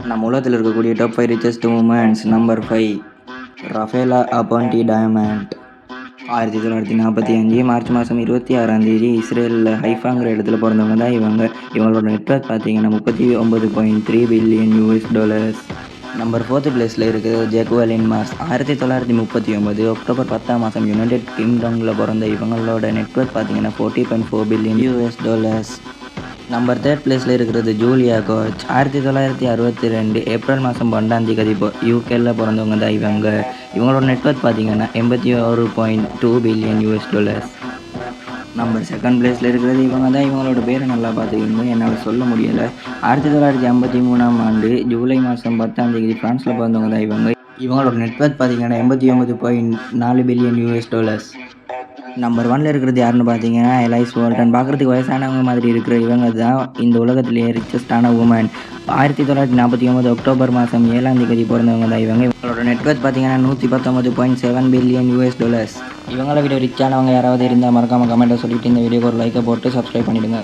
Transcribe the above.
நம்ம உலகத்தில் இருக்கக்கூடிய top 5 richest womens. Number 5 Rafaela Aponte Diamant. 1945 March மாதம் 26ஆம் தேதி இஸ்ரேலில் ஹைஃபாங்கிற இடத்துல பிறந்தவங்க தான் இவங்க. இவங்களோட நெட்வொர்க் பார்த்தீங்கன்னா $39.3 பில்லியன். நம்பர் 4th பிளேஸில் இருக்குது ஜெக்வலின் மாஸ். 1939 அக்டோபர் 10ஆம் மாதம் யுனைடெட் கிங்டமில் பிறந்த இவங்களோட நெட்வொர்க் பார்த்தீங்கன்னா $40.4 பில்லியன். நம்பர் 3rd பிளேஸில் இருக்கிறது ஜூலியா கோச். 1962 ஏப்ரல் மாதம் 12ஆம் தேதி யூகேல பிறந்தவங்க தான் இவங்க. இவங்களோட நெட்வொர்க் பார்த்தீங்கன்னா $81.2 பில்லியன். நம்பர் 2nd பிளேஸில் இருக்கிறது இவங்க தான். இவங்களோட பேரை நல்லா பார்த்துக்கணும், என்னால் சொல்ல முடியலை. 1953ஆம் ஆண்டு ஜூலை மாதம் 10ஆம் தேதி ஃப்ரான்ஸில் பிறந்தவங்க தான் இவங்க. இவங்களோட நெட்வொர்க் பார்த்தீங்கன்னா $89.4 பில்லியன். நம்பர் 1ல் இருக்கிறது யாருன்னு பார்த்தீங்கன்னா எலைஸ் வால்டன். பார்க்குறதுக்கு வயசானவங்க மாதிரி இருக்கிற இவங்க தான் இந்த உலகத்திலேயே ரிச்சஸ்டான உமன். 1949 அக்டோபர் மாதம் 7ஆம் தேதி பிறந்தவங்க தான் இவங்க. இவங்களோட நெட்வொர்க் பார்த்தீங்கன்னா $119.7 பில்லியன். இவங்களை விட ரிச்சானவங்க யாராவது இருந்தால் மறக்காமல் கமெண்ட்டை சொல்லிவிட்டு இந்த வீடியோக்கு ஒரு லைக்கை போட்டு சப்ஸ்கிரைப் பண்ணிவிடுங்க.